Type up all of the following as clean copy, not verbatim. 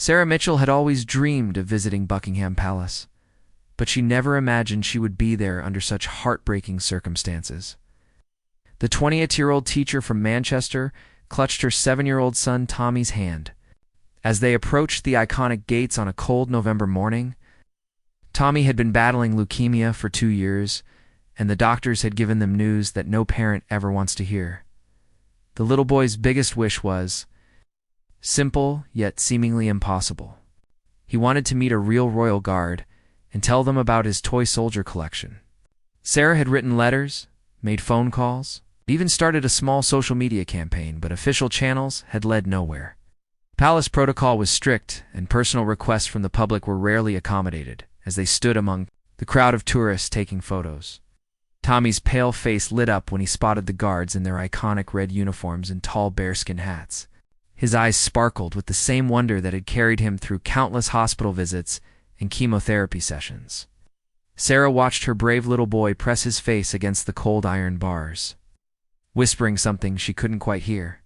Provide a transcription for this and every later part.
Sarah Mitchell had always dreamed of visiting Buckingham Palace, but she never imagined she would be there under such heartbreaking circumstances. The 28-year-old teacher from Manchester clutched her 7-year-old son Tommy's hand. As they approached the iconic gates on a cold November morning, Tommy had been battling leukemia for 2 years, and the doctors had given them news that no parent ever wants to hear. The little boy's biggest wish was simple, yet seemingly impossible. He wanted to meet a real royal guard and tell them about his toy soldier collection. Sarah had written letters, made phone calls, even started a small social media campaign, but official channels had led nowhere. Palace protocol was strict, and personal requests from the public were rarely accommodated as they stood among the crowd of tourists taking photos. Tommy's pale face lit up when he spotted the guards in their iconic red uniforms and tall bearskin hats. His eyes sparkled with the same wonder that had carried him through countless hospital visits and chemotherapy sessions. Sarah watched her brave little boy press his face against the cold iron bars, whispering something she couldn't quite hear.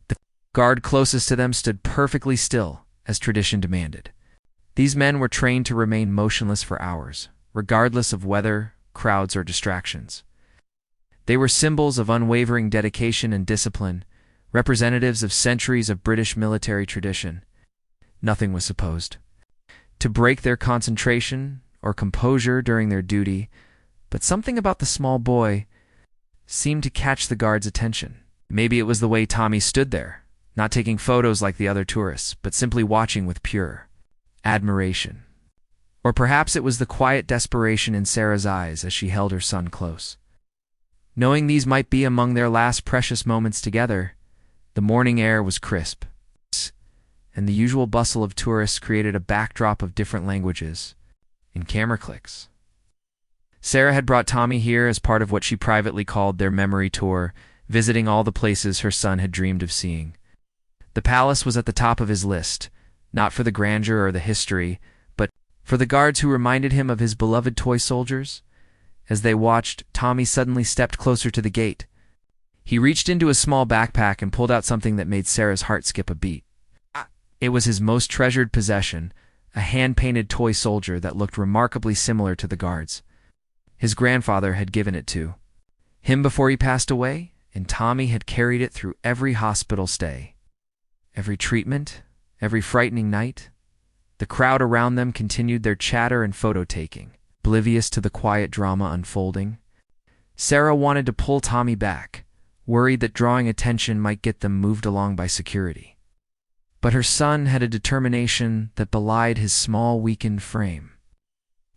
The guard closest to them stood perfectly still, as tradition demanded. These men were trained to remain motionless for hours, regardless of weather, crowds, or distractions. They were symbols of unwavering dedication and discipline, representatives of centuries of British military tradition. Nothing was supposed to break their concentration or composure during their duty, but something about the small boy seemed to catch the guard's attention. Maybe it was the way Tommy stood there, not taking photos like the other tourists, but simply watching with pure admiration. Or perhaps it was the quiet desperation in Sarah's eyes as she held her son close. Knowing these might be among their last precious moments together, the morning air was crisp, and the usual bustle of tourists created a backdrop of different languages and camera clicks. Sarah had brought Tommy here as part of what she privately called their memory tour, visiting all the places her son had dreamed of seeing. The palace was at the top of his list, not for the grandeur or the history, but for the guards who reminded him of his beloved toy soldiers. As they watched, Tommy suddenly stepped closer to the gate. He reached into a small backpack and pulled out something that made Sarah's heart skip a beat. It was his most treasured possession, a hand-painted toy soldier that looked remarkably similar to the guards. His grandfather had given it to him before he passed away, and Tommy had carried it through every hospital stay, every treatment, every frightening night. The crowd around them continued their chatter and photo-taking, oblivious to the quiet drama unfolding. Sarah wanted to pull Tommy back, worried that drawing attention might get them moved along by security. But her son had a determination that belied his small, weakened frame.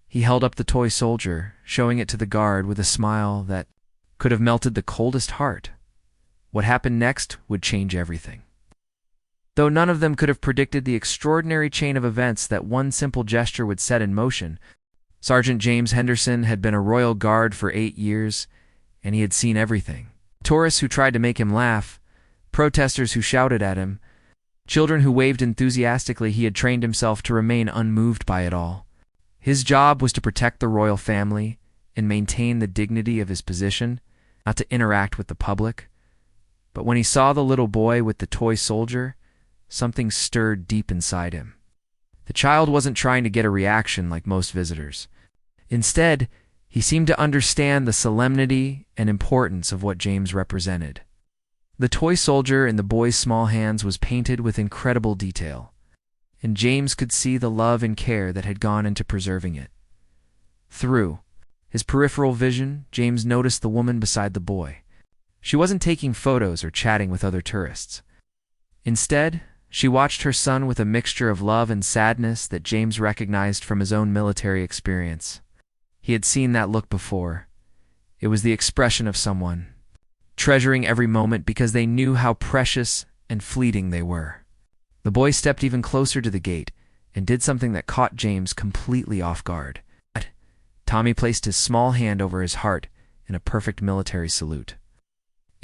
He held up the toy soldier, showing it to the guard with a smile that could have melted the coldest heart. What happened next would change everything. Though none of them could have predicted the extraordinary chain of events that one simple gesture would set in motion, Sergeant James Henderson had been a royal guard for 8 years, and he had seen everything. Tourists who tried to make him laugh, protesters who shouted at him, children who waved enthusiastically. He had trained himself to remain unmoved by it all. His job was to protect the royal family and maintain the dignity of his position, not to interact with the public. But when he saw the little boy with the toy soldier, something stirred deep inside him. The child wasn't trying to get a reaction like most visitors. Instead, he seemed to understand the solemnity and importance of what James represented. The toy soldier in the boy's small hands was painted with incredible detail, and James could see the love and care that had gone into preserving it. Through his peripheral vision, James noticed the woman beside the boy. She wasn't taking photos or chatting with other tourists. Instead, she watched her son with a mixture of love and sadness that James recognized from his own military experience. He had seen that look before. It was the expression of someone treasuring every moment because they knew how precious and fleeting they were. The boy stepped even closer to the gate and did something that caught James completely off guard. Tommy placed his small hand over his heart in a perfect military salute.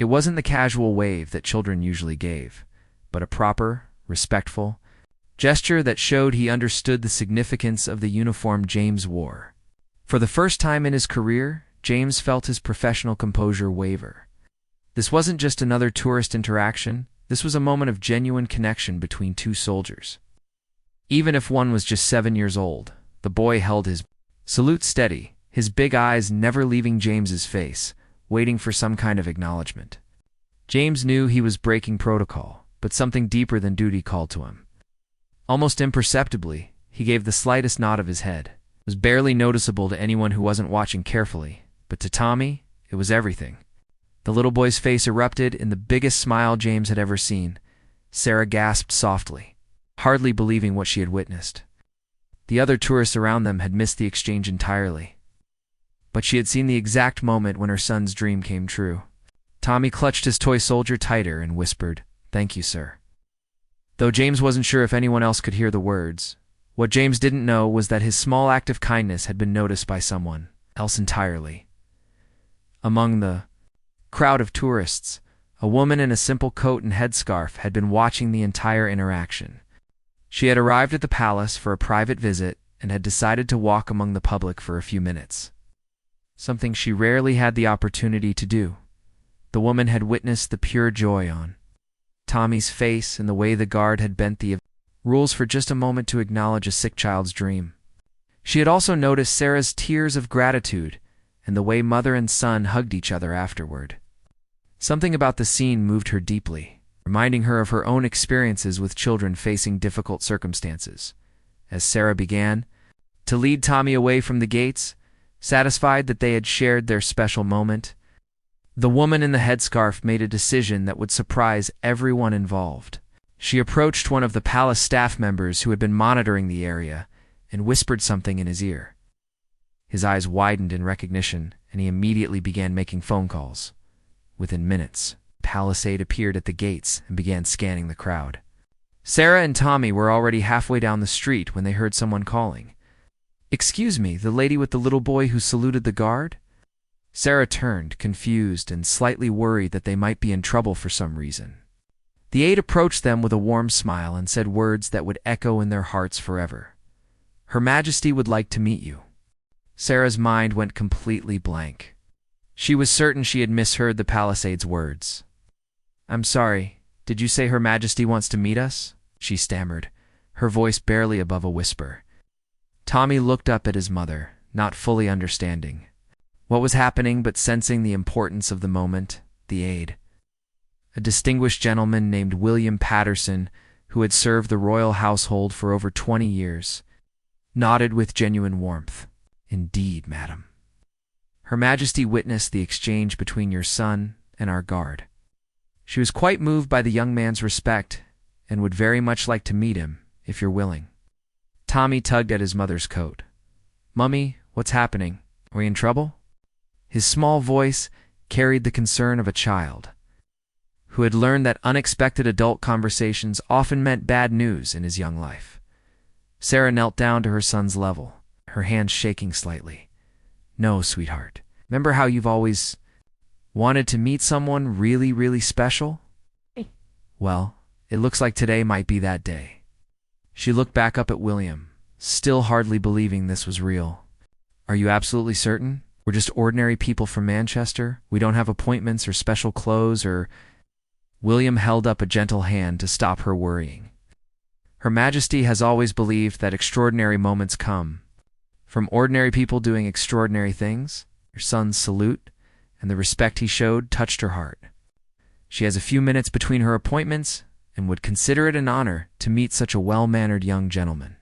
It wasn't the casual wave that children usually gave, but a proper, respectful gesture that showed he understood the significance of the uniform James wore. For the first time in his career, James felt his professional composure waver. This wasn't just another tourist interaction. This was a moment of genuine connection between two soldiers. Even if one was just 7 years old, the boy held his salute steady, his big eyes never leaving James's face, waiting for some kind of acknowledgement. James knew he was breaking protocol, but something deeper than duty called to him. Almost imperceptibly, he gave the slightest nod of his head. It was barely noticeable to anyone who wasn't watching carefully, but to Tommy, it was everything. The little boy's face erupted in the biggest smile James had ever seen. Sarah gasped softly, hardly believing what she had witnessed. The other tourists around them had missed the exchange entirely. But she had seen the exact moment when her son's dream came true. Tommy clutched his toy soldier tighter and whispered, "Thank you, sir." Though James wasn't sure if anyone else could hear the words, what James didn't know was that his small act of kindness had been noticed by someone else entirely. Among the crowd of tourists, a woman in a simple coat and headscarf had been watching the entire interaction. She had arrived at the palace for a private visit and had decided to walk among the public for a few minutes, something she rarely had the opportunity to do. The woman had witnessed the pure joy on Tommy's face and the way the guard had bent the rules for just a moment to acknowledge a sick child's dream. She had also noticed Sarah's tears of gratitude and the way mother and son hugged each other afterward. Something about the scene moved her deeply, reminding her of her own experiences with children facing difficult circumstances. As Sarah began to lead Tommy away from the gates, satisfied that they had shared their special moment, the woman in the headscarf made a decision that would surprise everyone involved. She approached one of the palace staff members who had been monitoring the area and whispered something in his ear. His eyes widened in recognition, and he immediately began making phone calls. Within minutes, a palace aide appeared at the gates and began scanning the crowd. Sarah and Tommy were already halfway down the street when they heard someone calling. "Excuse me, the lady with the little boy who saluted the guard?" Sarah turned, confused and slightly worried that they might be in trouble for some reason. The aide approached them with a warm smile and said words that would echo in their hearts forever. "Her Majesty would like to meet you." Sarah's mind went completely blank. She was certain she had misheard the palace aide's words. "I'm sorry, did you say Her Majesty wants to meet us?" she stammered, her voice barely above a whisper. Tommy looked up at his mother, not fully understanding what was happening but sensing the importance of the moment. The aide, a distinguished gentleman named William Patterson, who had served the royal household for over 20 years, nodded with genuine warmth. "Indeed, madam. Her Majesty witnessed the exchange between your son and our guard. She was quite moved by the young man's respect and would very much like to meet him, if you're willing." Tommy tugged at his mother's coat. "Mummy, what's happening? Are we in trouble?" His small voice carried the concern of a child who had learned that unexpected adult conversations often meant bad news in his young life. Sarah knelt down to her son's level, her hands shaking slightly. "No, sweetheart. Remember how you've always wanted to meet someone really, really special? Well, it looks like today might be that day." She looked back up at William, still hardly believing this was real. "Are you absolutely certain? We're just ordinary people from Manchester. We don't have appointments or special clothes or—" William held up a gentle hand to stop her worrying. "Her Majesty has always believed that extraordinary moments come from ordinary people doing extraordinary things." Your son's salute and the respect he showed touched her heart. She has a few minutes between her appointments and would consider it an honor to meet such a well-mannered young gentleman.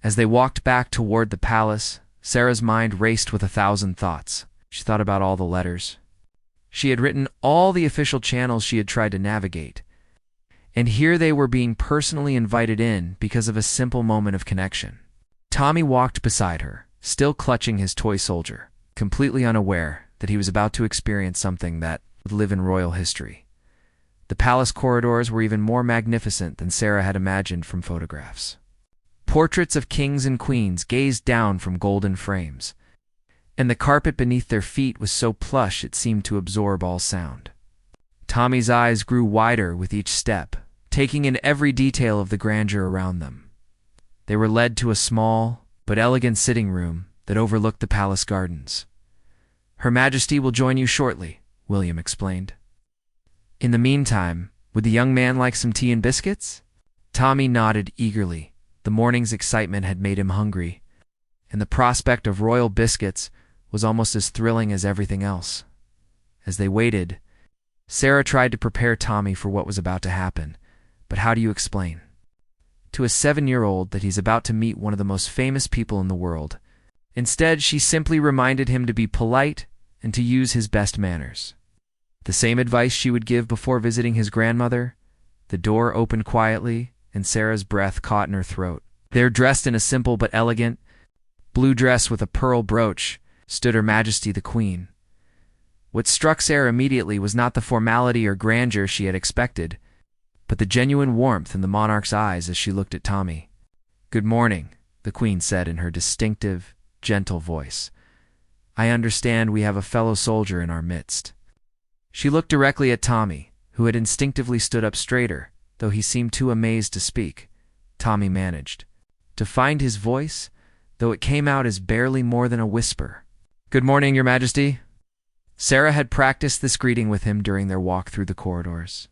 As they walked back toward the palace, Sarah's mind raced with 1,000 thoughts. She thought about all the letters. She had written all the official channels she had tried to navigate, and here they were being personally invited in because of a simple moment of connection. Tommy walked beside her, still clutching his toy soldier, completely unaware that he was about to experience something that would live in royal history. The palace corridors were even more magnificent than Sarah had imagined from photographs. Portraits of kings and queens gazed down from golden frames, and the carpet beneath their feet was so plush it seemed to absorb all sound. Tommy's eyes grew wider with each step, taking in every detail of the grandeur around them. They were led to a small but elegant sitting room that overlooked the palace gardens. "Her Majesty will join you shortly," William explained. "In the meantime, would the young man like some tea and biscuits?" Tommy nodded eagerly, The morning's excitement had made him hungry, and the prospect of royal biscuits was almost as thrilling as everything else. As they waited, Sarah tried to prepare Tommy for what was about to happen. But how do you explain to a 7-year-old that he's about to meet one of the most famous people in the world? Instead, she simply reminded him to be polite and to use his best manners. The same advice she would give before visiting his grandmother. The door opened quietly, and Sarah's breath caught in her throat. There, dressed in a simple but elegant blue dress with a pearl brooch, stood Her Majesty the Queen. What struck Sarah immediately was not the formality or grandeur she had expected, but the genuine warmth in the monarch's eyes as she looked at Tommy. "Good morning," the Queen said in her distinctive, gentle voice. "I understand we have a fellow soldier in our midst." She looked directly at Tommy, who had instinctively stood up straighter, though he seemed too amazed to speak. Tommy managed to find his voice, though it came out as barely more than a whisper. "Good morning, Your Majesty." Sarah had practiced this greeting with him during their walk through the corridors,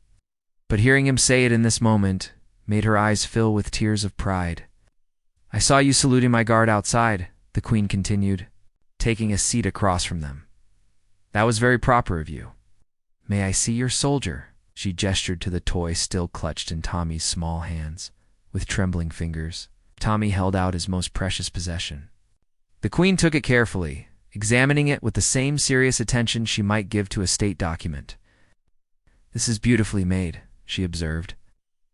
but hearing him say it in this moment made her eyes fill with tears of pride. "I saw you saluting my guard outside," the Queen continued, taking a seat across from them. "That was very proper of you. May I see your soldier?" She gestured to the toy still clutched in Tommy's small hands. With trembling fingers, Tommy held out his most precious possession. The Queen took it carefully, examining it with the same serious attention she might give to a state document. "This is beautifully made," she observed.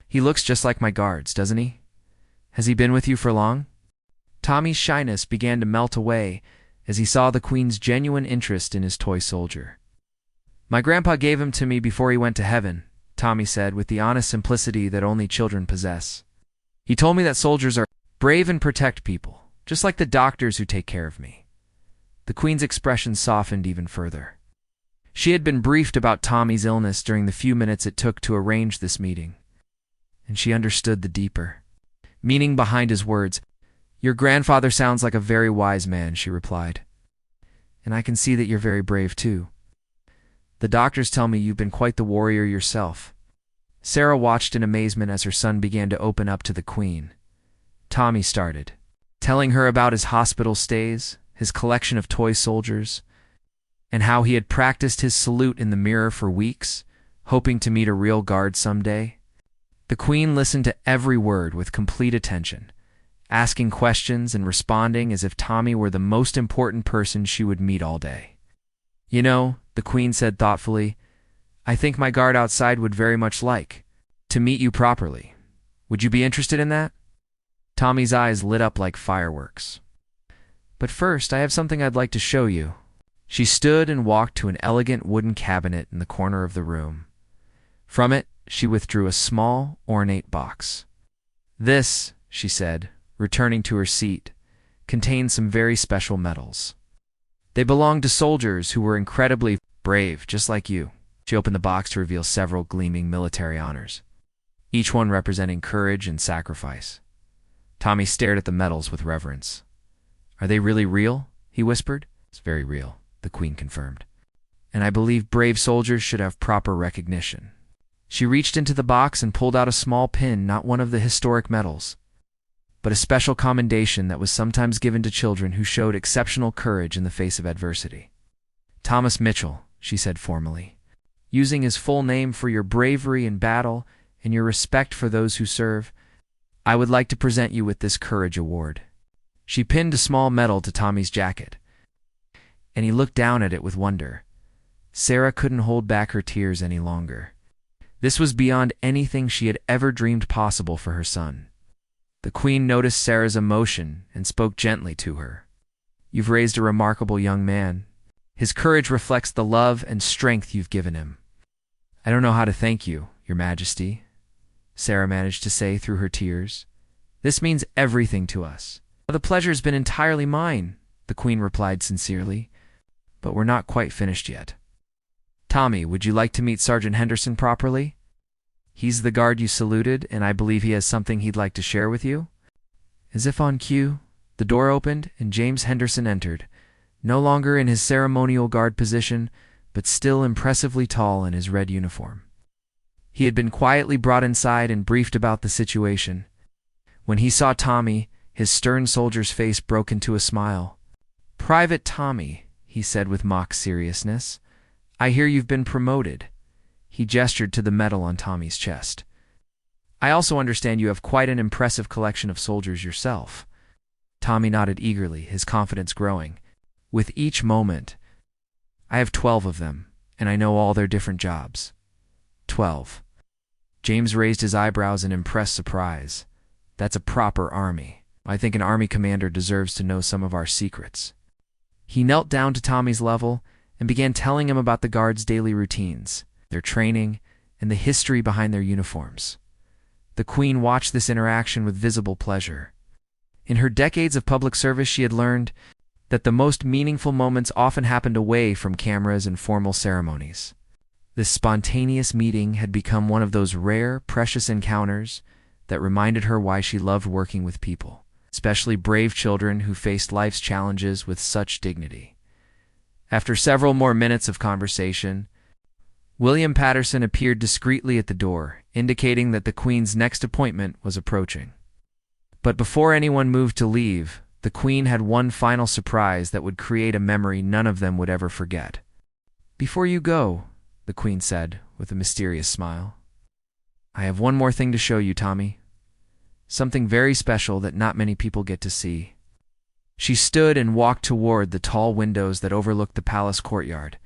"He looks just like my guards, doesn't he? Has he been with you for long?" Tommy's shyness began to melt away as he saw the Queen's genuine interest in his toy soldier. "My grandpa gave him to me before he went to heaven," Tommy said with the honest simplicity that only children possess. "He told me that soldiers are brave and protect people, just like the doctors who take care of me." The Queen's expression softened even further. She had been briefed about Tommy's illness during the few minutes it took to arrange this meeting, and she understood the deeper meaning behind his words. "Your grandfather sounds like a very wise man," she replied. "And I can see that you're very brave too. The doctors tell me you've been quite the warrior yourself." Sarah watched in amazement as her son began to open up to the Queen. Tommy started, telling her about his hospital stays, his collection of toy soldiers, and how he had practiced his salute in the mirror for weeks, hoping to meet a real guard someday. The Queen listened to every word with complete attention, asking questions and responding as if Tommy were the most important person she would meet all day. "You know," the Queen said thoughtfully, "I think my guard outside would very much like to meet you properly. Would you be interested in that?" Tommy's eyes lit up like fireworks. "But first, I have something I'd like to show you." She stood and walked to an elegant wooden cabinet in the corner of the room. From it, she withdrew a small, ornate box. "This," she said, returning to her seat, "contains some very special medals. They belong to soldiers who were incredibly brave, just like you." She opened the box to reveal several gleaming military honors, each one representing courage and sacrifice. Tommy stared at the medals with reverence. "Are they really real?" he whispered. "It's very real," the Queen confirmed. "And I believe brave soldiers should have proper recognition." She reached into the box and pulled out a small pin, not one of the historic medals, but a special commendation that was sometimes given to children who showed exceptional courage in the face of adversity. "Thomas Mitchell," she said formally, "using his full name for your bravery in battle and your respect for those who serve, I would like to present you with this Courage Award." She pinned a small medal to Tommy's jacket, and he looked down at it with wonder. Sarah couldn't hold back her tears any longer. This was beyond anything she had ever dreamed possible for her son. The Queen noticed Sarah's emotion and spoke gently to her. "You've raised a remarkable young man. His courage reflects the love and strength you've given him." "I don't know how to thank you, Your Majesty," Sarah managed to say through her tears. "This means everything to us." "The pleasure's been entirely mine," the Queen replied sincerely, "but we're not quite finished yet. Tommy, would you like to meet Sergeant Henderson properly? He's the guard you saluted, and I believe he has something he'd like to share with you." As if on cue, the door opened and James Henderson entered, no longer in his ceremonial guard position, but still impressively tall in his red uniform. He had been quietly brought inside and briefed about the situation. When he saw Tommy, his stern soldier's face broke into a smile. "Private Tommy," he said with mock seriousness, "I hear you've been promoted." He gestured to the medal on Tommy's chest. "I also understand you have quite an impressive collection of soldiers yourself." Tommy nodded eagerly, his confidence growing. "With each moment, I have 12 of them, and I know all their different jobs." 12. James raised his eyebrows in impressed surprise. "That's a proper army. I think an army commander deserves to know some of our secrets." He knelt down to Tommy's level and began telling him about the guards' daily routines, their training, and the history behind their uniforms. The Queen watched this interaction with visible pleasure. In her decades of public service, she had learned that the most meaningful moments often happened away from cameras and formal ceremonies. This spontaneous meeting had become one of those rare, precious encounters that reminded her why she loved working with people, especially brave children who faced life's challenges with such dignity. After several more minutes of conversation, William Patterson appeared discreetly at the door, indicating that the Queen's next appointment was approaching. But before anyone moved to leave, the Queen had one final surprise that would create a memory none of them would ever forget. "Before you go," the Queen said, with a mysterious smile, "I have one more thing to show you, Tommy. Something very special that not many people get to see." She stood and walked toward the tall windows that overlooked the palace courtyard.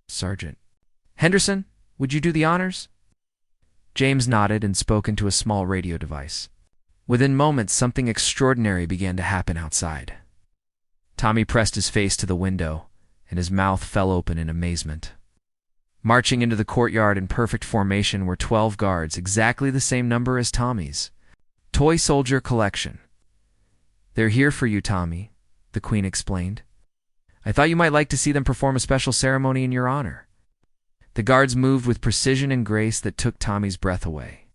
"Sergeant Henderson, would you do the honors?" James nodded and spoke into a small radio device. Within moments, something extraordinary began to happen outside. Tommy pressed his face to the window, and his mouth fell open in amazement. Marching into the courtyard in perfect formation were 12 guards, exactly the same number as Tommy's. Toy soldier collection. "They're here for you, Tommy," the Queen explained. "I thought you might like to see them perform a special ceremony in your honor." The guards moved with precision and grace that took Tommy's breath away.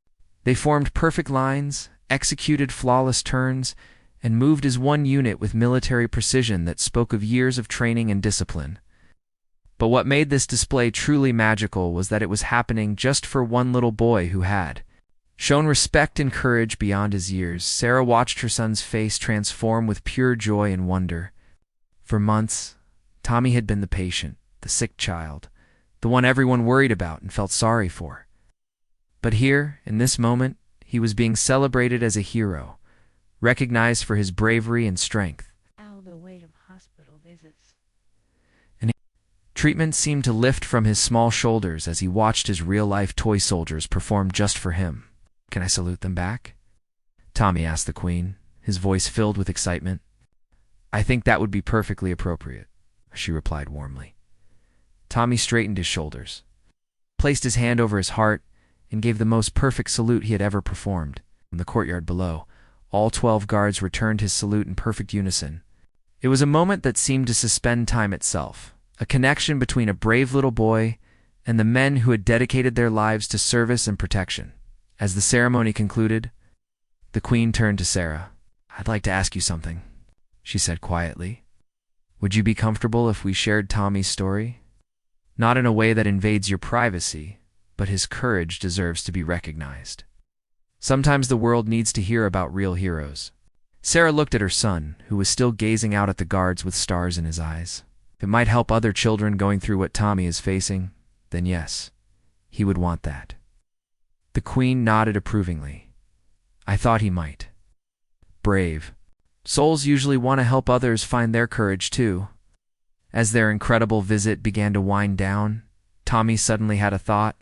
They formed perfect lines, executed flawless turns, and moved as one unit with military precision that spoke of years of training and discipline. But what made this display truly magical was that it was happening just for one little boy who had shown respect and courage beyond his years. Sarah watched her son's face transform with pure joy and wonder. For months, Tommy had been the patient, the sick child, the one everyone worried about and felt sorry for. But here, in this moment, he was being celebrated as a hero, recognized for his bravery and strength. All the weight of hospital visits. And treatment seemed to lift from his small shoulders as he watched his real-life toy soldiers perform just for him. "Can I salute them back?" Tommy asked the Queen, his voice filled with excitement. "I think that would be perfectly appropriate," she replied warmly. Tommy straightened his shoulders, placed his hand over his heart, and gave the most perfect salute he had ever performed. In the courtyard below, all 12 guards returned his salute in perfect unison. It was a moment that seemed to suspend time itself, a connection between a brave little boy and the men who had dedicated their lives to service and protection. As the ceremony concluded, the Queen turned to Sarah. "I'd like to ask you something," she said quietly. "Would you be comfortable if we shared Tommy's story? Not in a way that invades your privacy, but his courage deserves to be recognized. Sometimes the world needs to hear about real heroes." Sarah looked at her son, who was still gazing out at the guards with stars in his eyes. If it might help other children going through what Tommy is facing, then yes, he would want that. The Queen nodded approvingly. "I thought he might. Brave souls usually want to help others find their courage too." As their incredible visit began to wind down, Tommy suddenly had a thought.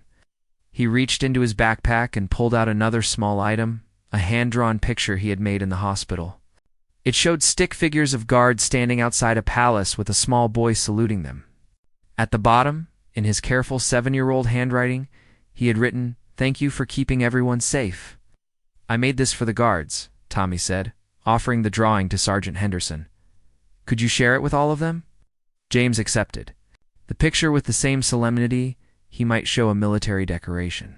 He reached into his backpack and pulled out another small item, a hand-drawn picture he had made in the hospital. It showed stick figures of guards standing outside a palace with a small boy saluting them. At the bottom, in his careful 7-year-old handwriting, he had written, "Thank you for keeping everyone safe." "I made this for the guards," Tommy said, offering the drawing to Sergeant Henderson. "Could you share it with all of them?" James accepted. The picture with the same solemnity, he might show a military decoration.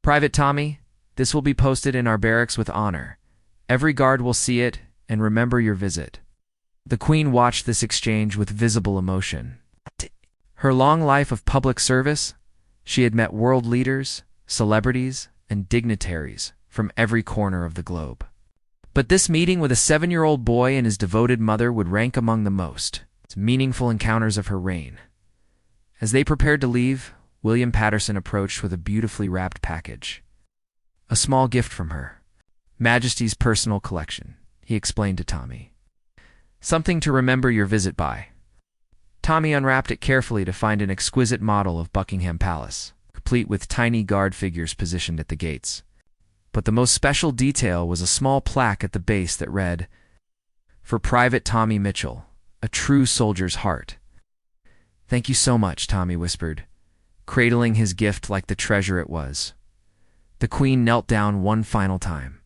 "Private Tommy, this will be posted in our barracks with honor. Every guard will see it and remember your visit." The Queen watched this exchange with visible emotion. Her long life of public service, she had met world leaders, celebrities, and dignitaries from every corner of the globe. But this meeting with a 7-year-old boy and his devoted mother would rank among the most meaningful encounters of her reign. As they prepared to leave, William Patterson approached with a beautifully wrapped package. A small gift from her Majesty's personal collection, he explained to Tommy. Something to remember your visit by. Tommy unwrapped it carefully to find an exquisite model of Buckingham Palace, complete with tiny guard figures positioned at the gates. But the most special detail was a small plaque at the base that read, "For Private Tommy Mitchell, a true soldier's heart." "Thank you so much," Tommy whispered, cradling his gift like the treasure it was. The Queen knelt down one final time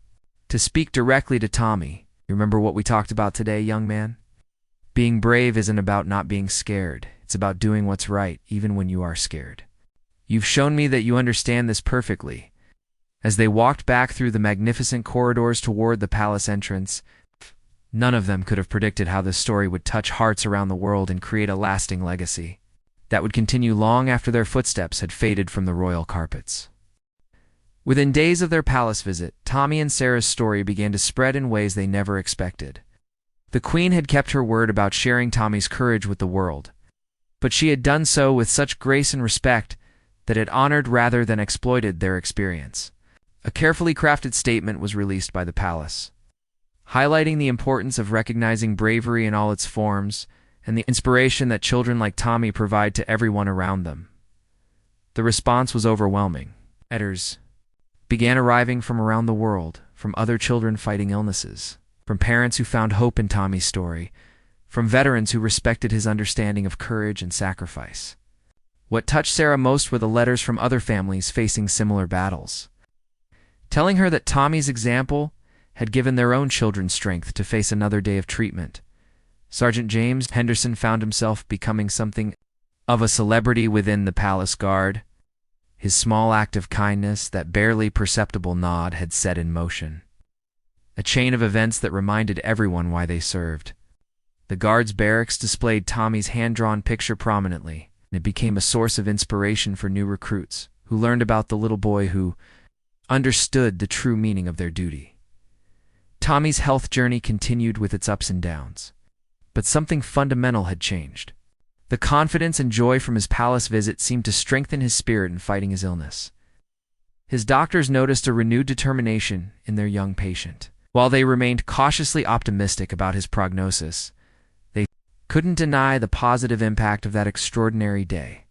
to speak directly to Tommy. "You remember what we talked about today, young man? Being brave isn't about not being scared. It's about doing what's right, even when you are scared. You've shown me that you understand this perfectly." As they walked back through the magnificent corridors toward the palace entrance, none of them could have predicted how this story would touch hearts around the world and create a lasting legacy that would continue long after their footsteps had faded from the royal carpets. Within days of their palace visit, Tommy and Sarah's story began to spread in ways they never expected. The Queen had kept her word about sharing Tommy's courage with the world, but she had done so with such grace and respect that it honored rather than exploited their experience. A carefully crafted statement was released by the palace, highlighting the importance of recognizing bravery in all its forms and the inspiration that children like Tommy provide to everyone around them. The response was overwhelming. Letters began arriving from around the world, from other children fighting illnesses, from parents who found hope in Tommy's story, from veterans who respected his understanding of courage and sacrifice. What touched Sarah most were the letters from other families facing similar battles, telling her that Tommy's example had given their own children strength to face another day of treatment. Sergeant James Henderson found himself becoming something of a celebrity within the palace guard. His small act of kindness, that barely perceptible nod, had set in motion a chain of events that reminded everyone why they served. The guards' barracks displayed Tommy's hand-drawn picture prominently, and it became a source of inspiration for new recruits who learned about the little boy who understood the true meaning of their duty. Tommy's health journey continued with its ups and downs, but something fundamental had changed. The confidence and joy from his palace visit seemed to strengthen his spirit in fighting his illness. His doctors noticed a renewed determination in their young patient. While they remained cautiously optimistic about his prognosis, they couldn't deny the positive impact of that extraordinary day.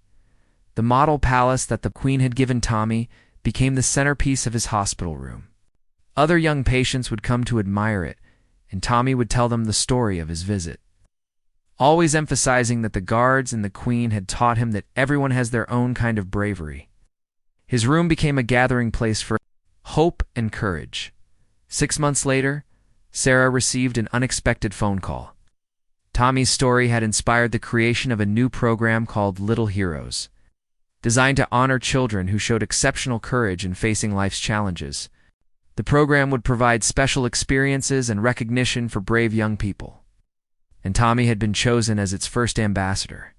The model palace that the Queen had given Tommy became the centerpiece of his hospital room. Other young patients would come to admire it, and Tommy would tell them the story of his visit, always emphasizing that the guards and the Queen had taught him that everyone has their own kind of bravery. His room became a gathering place for hope and courage. 6 months later, Sarah received an unexpected phone call. Tommy's story had inspired the creation of a new program called Little Heroes, designed to honor children who showed exceptional courage in facing life's challenges. The program would provide special experiences and recognition for brave young people, and Tommy had been chosen as its first ambassador.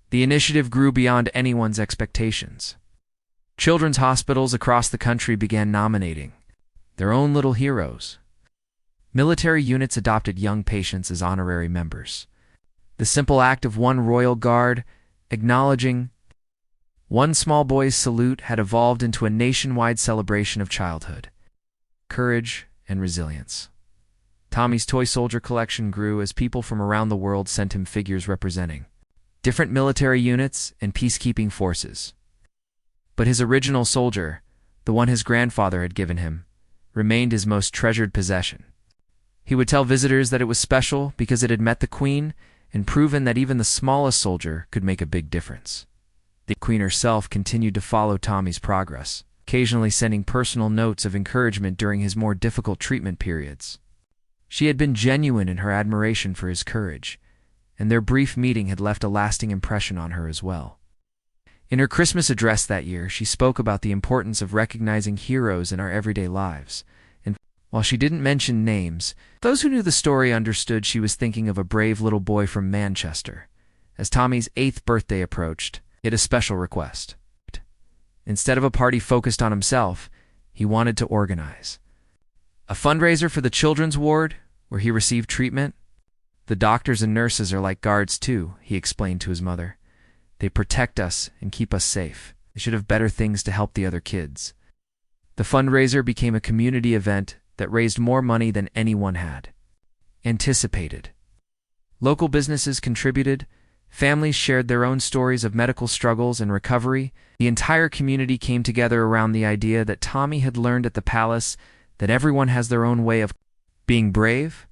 The initiative grew beyond anyone's expectations. Children's hospitals across the country began nominating their own little heroes. Military units adopted young patients as honorary members. The simple act of one royal guard acknowledging one small boy's salute had evolved into a nationwide celebration of childhood, courage, and resilience. Tommy's toy soldier collection grew as people from around the world sent him figures representing different military units and peacekeeping forces. But his original soldier, the one his grandfather had given him, remained his most treasured possession. He would tell visitors that it was special because it had met the Queen and proven that even the smallest soldier could make a big difference. The Queen herself continued to follow Tommy's progress, occasionally sending personal notes of encouragement during his more difficult treatment periods. She had been genuine in her admiration for his courage, and their brief meeting had left a lasting impression on her as well. In her Christmas address that year, she spoke about the importance of recognizing heroes in our everyday lives, and while she didn't mention names, those who knew the story understood she was thinking of a brave little boy from Manchester. As Tommy's 8th birthday approached, he had a special request. Instead of a party focused on himself, he wanted to organize A fundraiser for the children's ward, where he received treatment. The doctors and nurses are like guards too, he explained to his mother. They protect us and keep us safe. They should have better things to help the other kids. The fundraiser became a community event that raised more money than anyone had anticipated. Local businesses contributed. Families shared their own stories of medical struggles and recovery. The entire community came together around the idea that Tommy had learned at the palace that everyone has their own way of being brave.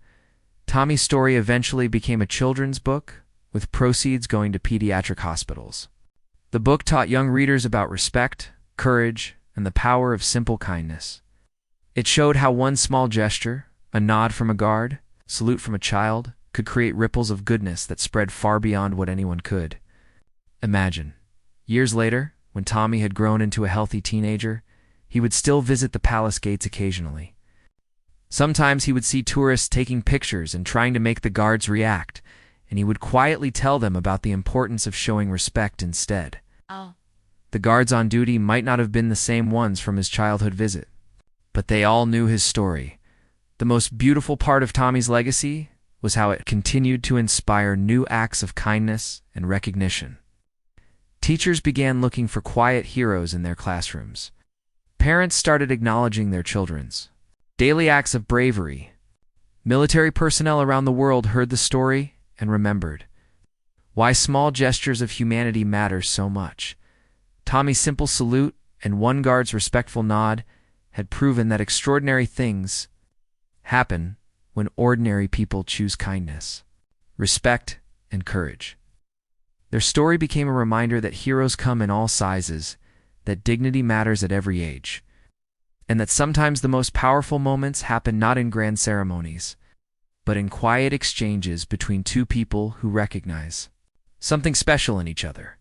Tommy's story eventually became a children's book, with proceeds going to pediatric hospitals. The book taught young readers about respect, courage, and the power of simple kindness. It showed how one small gesture, a nod from a guard, salute from a child, could create ripples of goodness that spread far beyond what anyone could imagine. Years later, when Tommy had grown into a healthy teenager, he would still visit the palace gates occasionally. Sometimes he would see tourists taking pictures and trying to make the guards react, and he would quietly tell them about the importance of showing respect instead. Oh. The guards on duty might not have been the same ones from his childhood visit, but they all knew his story. The most beautiful part of Tommy's legacy was how it continued to inspire new acts of kindness and recognition. Teachers began looking for quiet heroes in their classrooms. Parents started acknowledging their children's daily acts of bravery. Military personnel around the world heard the story and remembered why small gestures of humanity matter so much. Tommy's simple salute and one guard's respectful nod had proven that extraordinary things happen when ordinary people choose kindness, respect, and courage. Their story became a reminder that heroes come in all sizes, that dignity matters at every age, and that sometimes the most powerful moments happen not in grand ceremonies, but in quiet exchanges between two people who recognize something special in each other.